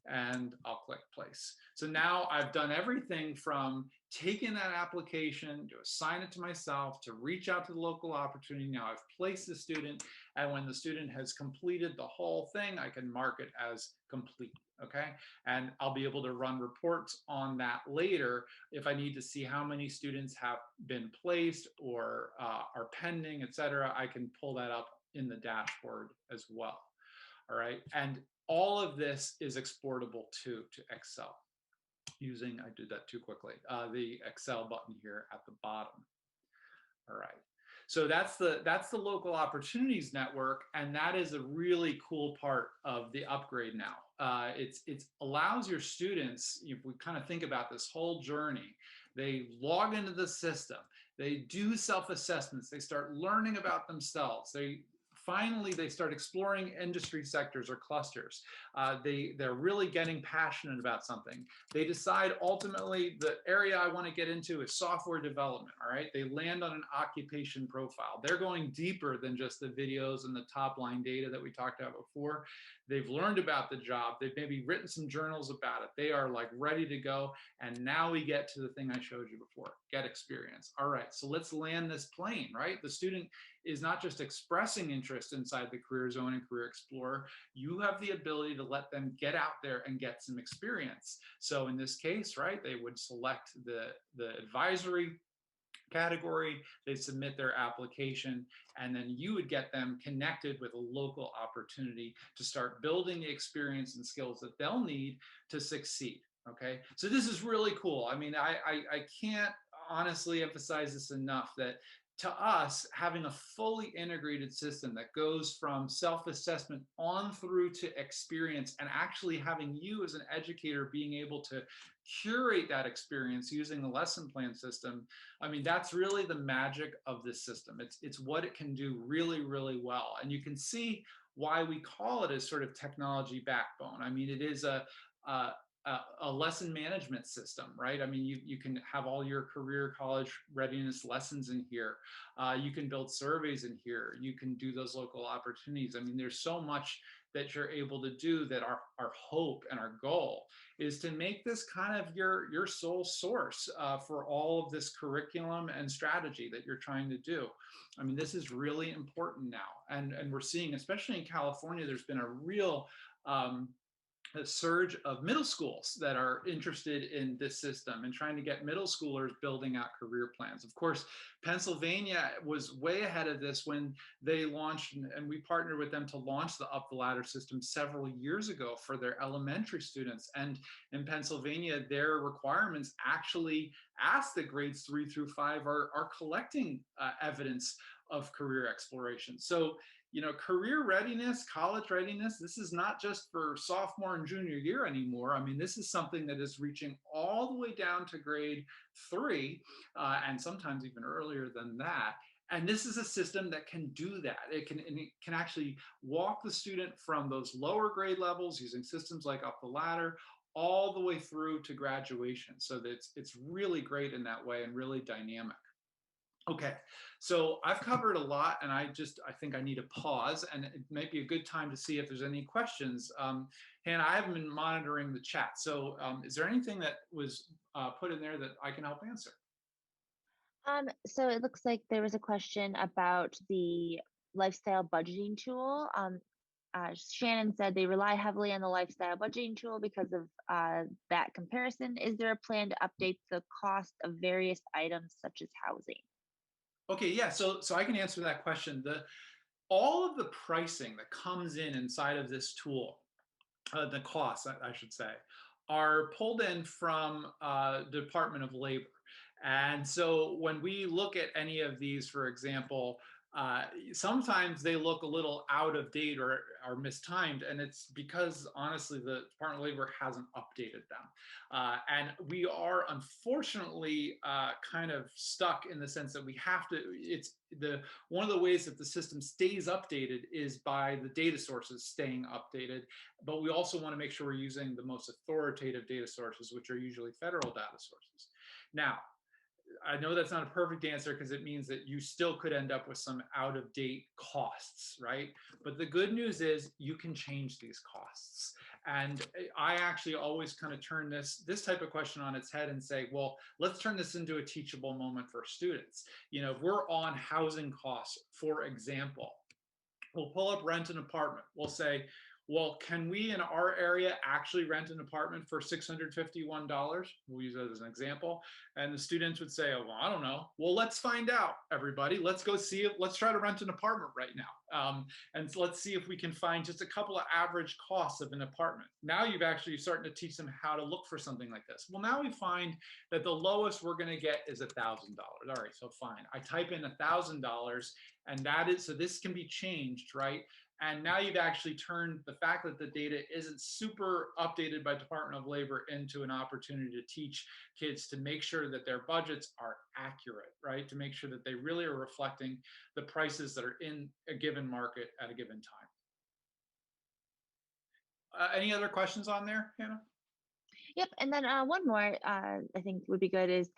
and I'll click place. So now I've done everything from taking that application to assign it to myself, to reach out to the local opportunity. Now I've placed the student, and when the student has completed the whole thing, I can mark it as complete. Okay, and I'll be able to run reports on that later if I need to see how many students have been placed or are pending, etc. I can pull that up in the dashboard as well. All right, and all of this is exportable to Excel using, I did that too quickly, the Excel button here at the bottom. All right, so that's the local opportunities network, and that is a really cool part of the upgrade now. It allows your students, if we kind of think about this whole journey, they log into the system, they do self-assessments, they start learning about themselves, finally, they start exploring industry sectors or clusters. They're really getting passionate about something. They decide ultimately the area I want to get into is software development, all right? They land on an occupation profile. They're going deeper than just the videos and the top line data that we talked about before. They've learned about the job. They've maybe written some journals about it. They are like ready to go. And now we get to the thing I showed you before, get experience. All right, so let's land this plane, right? The student is not just expressing interest inside the CareerZone and CareerExplorer. You have the ability to let them get out there and get some experience. So in this case, right, they would select the advisory category, they submit their application, and then you would get them connected with a local opportunity to start building the experience and skills that they'll need to succeed. Okay, so this is really cool. I mean, I can't honestly emphasize this enough, that to us, having a fully integrated system that goes from self-assessment on through to experience, and actually having you as an educator being able to curate that experience using the lesson plan system, I mean, that's really the magic of this system. It's what it can do really, really well. And you can see why we call it a sort of technology backbone. I mean, it is a a lesson management system, right? I mean, you can have all your career college readiness lessons in here. You can build surveys in here. You can do those local opportunities. I mean, there's so much that you're able to do, that our hope and our goal is to make this kind of your sole source for all of this curriculum and strategy that you're trying to do. I mean, this is really important now. And we're seeing, especially in California, there's been a real a surge of middle schools that are interested in this system and trying to get middle schoolers building out career plans. Of course, Pennsylvania was way ahead of this when they launched, and we partnered with them to launch the Up the Ladder system several years ago for their elementary students. And in Pennsylvania, their requirements actually ask that grades 3 through 5 are collecting evidence of career exploration. So, you know, career readiness, college readiness, this is not just for sophomore and junior year anymore. I mean, this is something that is reaching all the way down to grade 3, and sometimes even earlier than that. And this is a system that can do that. It can actually walk the student from those lower grade levels using systems like Up the Ladder all the way through to graduation. So that it's really great in that way and really dynamic. Okay, so I've covered a lot, and I think I need a pause, and it might be a good time to see if there's any questions. Hannah, I haven't been monitoring the chat, so is there anything that was put in there that I can help answer? So it looks like there was a question about the lifestyle budgeting tool. Shannon said they rely heavily on the lifestyle budgeting tool because of that comparison. Is there a plan to update the cost of various items such as housing? Okay, yeah, so I can answer that question. All of the pricing that comes in inside of this tool, the costs, I should say, are pulled in from Department of Labor. And so when we look at any of these, for example, sometimes they look a little out of date or mistimed, and it's because honestly the Department of Labor hasn't updated them. And we are unfortunately kind of stuck in the sense that we have to, it's one of the ways that the system stays updated is by the data sources staying updated, but we also want to make sure we're using the most authoritative data sources, which are usually federal data sources. Now, I know that's not a perfect answer because it means that you still could end up with some out of date costs, right? But the good news is you can change these costs. And I actually always kind of turn this type of question on its head and say, well, let's turn this into a teachable moment for students. You know, if we're on housing costs, for example, we'll pull up rent an apartment. We'll say, well, can we in our area actually rent an apartment for $651? We'll use that as an example. And the students would say, oh, well, I don't know. Well, let's find out, everybody. Let's go see it. Let's try to rent an apartment right now. And so let's see if we can find just a couple of average costs of an apartment. Now you've actually starting to teach them how to look for something like this. Well, now we find that the lowest we're going to get is $1,000. All right, so fine. I type in $1,000, and that is, so this can be changed, right? And now you've actually turned the fact that the data isn't super updated by Department of Labor into an opportunity to teach kids to make sure that their budgets are accurate, right? To make sure that they really are reflecting the prices that are in a given market at a given time. Any other questions on there, Hannah? Yep, and then one more I think would be good is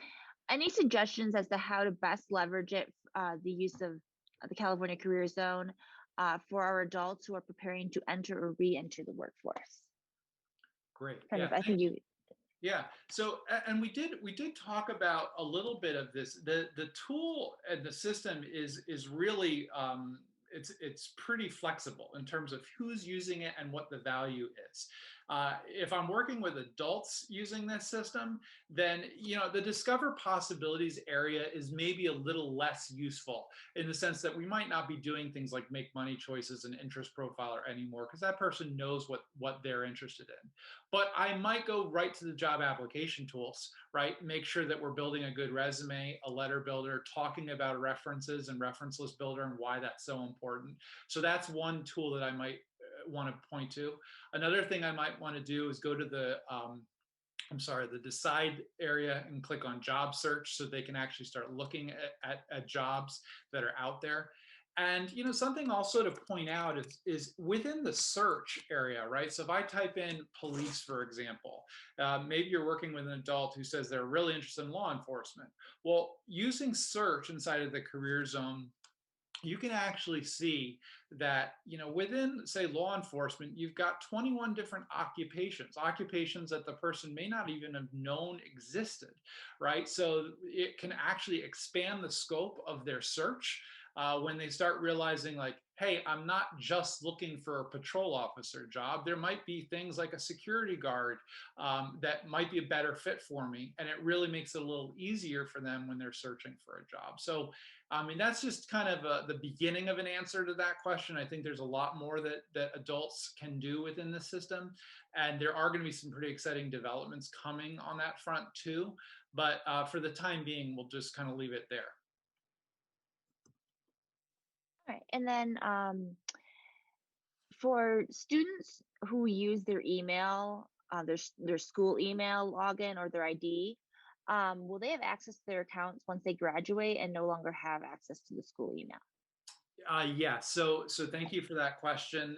any suggestions as to how to best leverage it, the use of the California Career Zone for our adults who are preparing to enter or re-enter the workforce? Great. Kind Yeah, of, I think you. yeah. So, and we did talk about a little bit of this. The tool and the system is really it's pretty flexible in terms of who's using it and what the value is. If I'm working with adults using this system, then the discover possibilities area is maybe a little less useful in the sense that we might not be doing things like make money choices and interest profiler anymore because that person knows what they're interested in. But I might go right to the job application tools, right? Make sure that we're building a good resume, a letter builder, talking about references and reference list builder and why that's so important. So that's one tool that I might want to point to. Another thing I might want to do is go to the decide area and click on job search so they can actually start looking at jobs that are out there. And something also to point out is within the search area, right? So if I type in police, for example, maybe you're working with an adult who says they're really interested in law enforcement. Well, using search inside of the career zone, you can actually see that within, say, law enforcement, you've got 21 different occupations that the person may not even have known existed, right? So it can actually expand the scope of their search when they start realizing, like, hey, I'm not just looking for a patrol officer job. There might be things like a security guard that might be a better fit for me. And it really makes it a little easier for them when they're searching for a job. So I mean, that's just kind of the beginning of an answer to that question. I think there's a lot more that adults can do within the system. And there are going to be some pretty exciting developments coming on that front too. But for the time being, we'll just kind of leave it there. All right. And then for students who use their email, their school email login or their ID, will they have access to their accounts once they graduate and no longer have access to the school email? Yeah, so thank you for that question.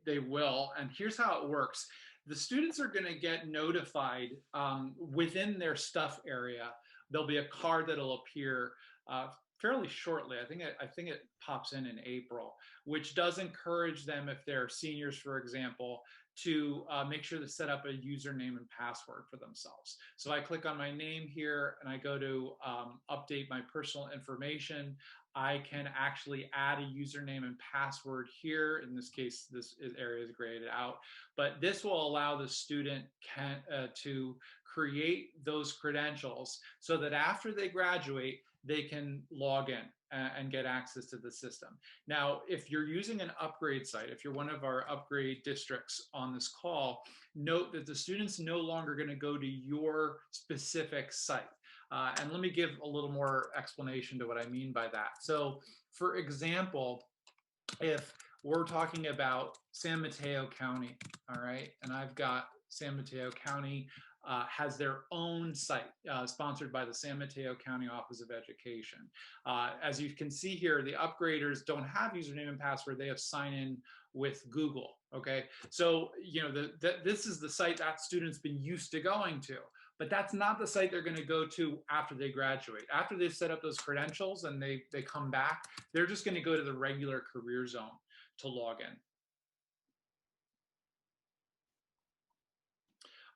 They will, and here's how it works. The students are going to get notified within their stuff area. There'll be a card that'll appear fairly shortly. I think it pops in April, which does encourage them, if they're seniors, for example, to make sure to set up a username and password for themselves. So I click on my name here and I go to update my personal information. I can actually add a username and password here. In this case, this area is grayed out, but this will allow the student to create those credentials so that after they graduate, they can log in and get access to the system. Now, if you're using an upgrade site, if you're one of our upgrade districts on this call, note that the student's no longer going to go to your specific site. And let me give a little more explanation to what I mean by that. So, for example, if we're talking about San Mateo County, all right, and I've got San Mateo County has their own site sponsored by the San Mateo County Office of Education. As you can see here, the upgraders don't have username and password. They have sign in with Google. Okay, so this is the site that student's been used to going to, but that's not the site they're going to go to after they graduate. After they've set up those credentials and they come back, they're just going to go to the regular career zone to log in.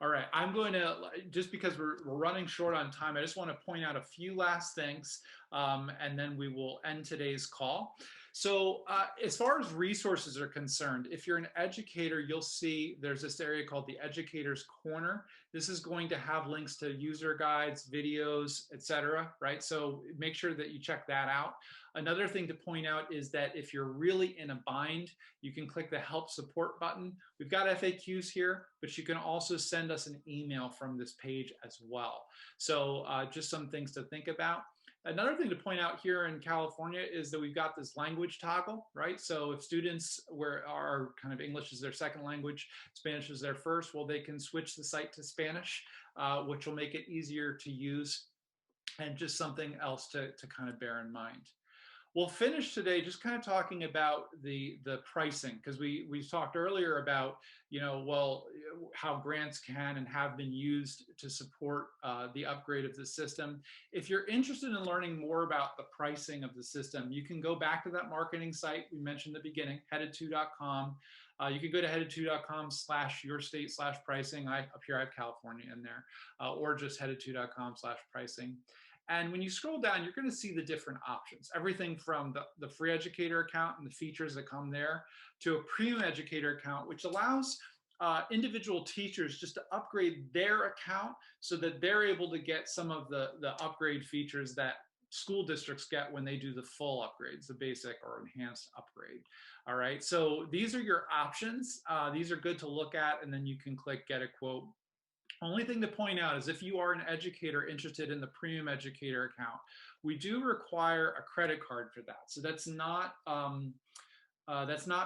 All right, I'm going to, just because we're running short on time, I just want to point out a few last things, and then we will end today's call. So as far as resources are concerned, if you're an educator, you'll see there's this area called the Educator's Corner. This is going to have links to user guides, videos, etc. Right? So make sure that you check that out. Another thing to point out is that if you're really in a bind, you can click the help support button. We've got FAQs here, but you can also send us an email from this page as well. So just some things to think about. Another thing to point out here in California is that we've got this language toggle, right? So if students are kind of English is their second language, Spanish is their first, well, they can switch the site to Spanish, which will make it easier to use, and just something else to kind of bear in mind. We'll finish today just kind of talking about the pricing, because we talked earlier about how grants can and have been used to support the upgrade of the system. If you're interested in learning more about the pricing of the system, you can go back to that marketing site we mentioned at the beginning, headed2.com. You can go to headed2.com/yourstate/pricing. Up here I have California in there, or just headed2.com/pricing. And when you scroll down, you're going to see the different options, everything from the free educator account and the features that come there to a premium educator account, which allows individual teachers just to upgrade their account so that they're able to get some of the upgrade features that school districts get when they do the full upgrades, the basic or enhanced upgrade. All right, so these are your options. These are good to look at, and then you can click get a quote. Only thing to point out is if you are an educator interested in the premium educator account, we do require a credit card for that. So that's not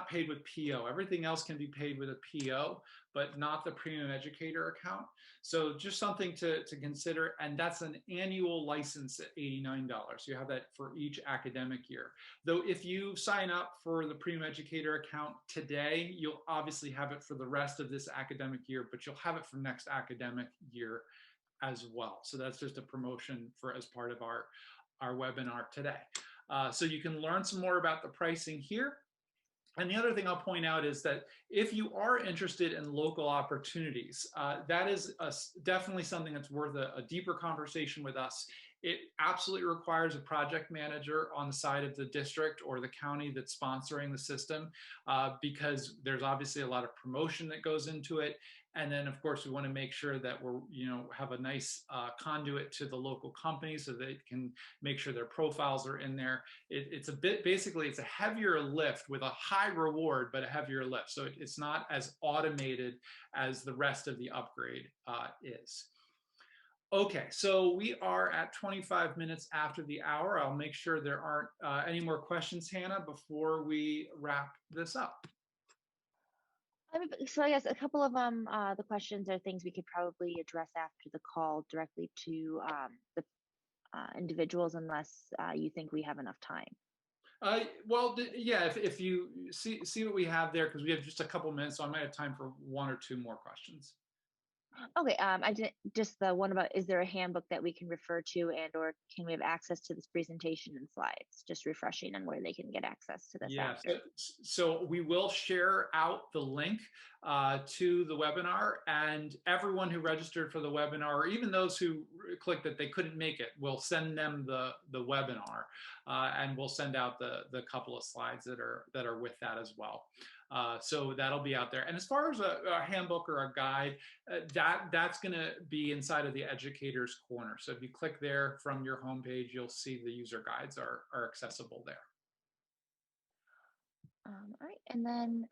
paid with PO. Everything else can be paid with a PO, but not the premium educator account. So just something to consider. And that's an annual license at $89. You have that for each academic year. Though if you sign up for the premium educator account today, you'll obviously have it for the rest of this academic year, but you'll have it for next academic year as well. So that's just a promotion for as part of our webinar today. So you can learn some more about the pricing here. And the other thing I'll point out is that if you are interested in local opportunities, that is definitely something that's worth a deeper conversation with us. It absolutely requires a project manager on the side of the district or the county that's sponsoring the system, because there's obviously a lot of promotion that goes into it. And then, of course, we want to make sure that we're, have a nice conduit to the local companies so they can make sure their profiles are in there. It's basically, it's a heavier lift with a high reward, but a heavier lift. So it's not as automated as the rest of the upgrade is. Okay, so we are at 25 minutes after the hour. I'll make sure there aren't any more questions, Hannah, before we wrap this up. So I guess a couple of the questions are things we could probably address after the call directly to the individuals, unless you think we have enough time. Well, yeah, if you see what we have there, because we have just a couple minutes, so I might have time for one or two more questions. Okay, I did just the one about, is there a handbook that we can refer to, and or can we have access to this presentation and slides? Just refreshing on where they can get access to this. Yeah, so we will share out the link to the webinar, and everyone who registered for the webinar, or even those who clicked that they couldn't make it, we'll send them the webinar, and we'll send out the couple of slides that are with that as well. So that'll be out there. And as far as a handbook or a guide, that's going to be inside of the Educators Corner. So if you click there from your homepage, you'll see the user guides are accessible there. All right, and then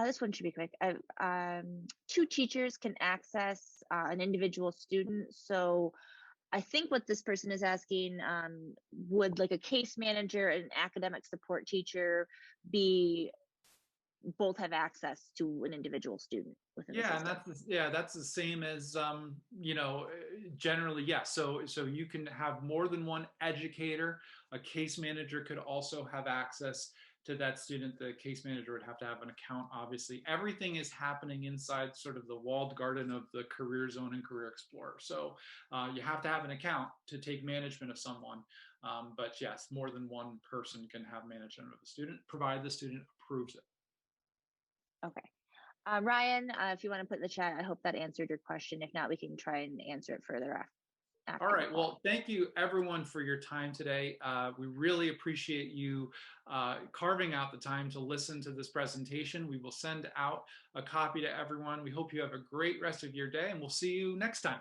this one should be quick. Two teachers can access an individual student. So I think what this person is asking, would like a case manager and an academic support teacher both have access to an individual student within the system? And that's the same as generally, yes. So you can have more than one educator. A case manager could also have access to that student. The case manager would have to have an account, obviously. Everything is happening inside sort of the walled garden of the CareerZone and CareerExplorer. So you have to have an account to take management of someone. But yes, more than one person can have management of the student, provided the student approves it. Okay. Ryan, if you want to put in the chat, I hope that answered your question. If not, we can try and answer it further after. All right. Well, thank you everyone for your time today. We really appreciate you carving out the time to listen to this presentation. We will send out a copy to everyone. We hope you have a great rest of your day, and we'll see you next time.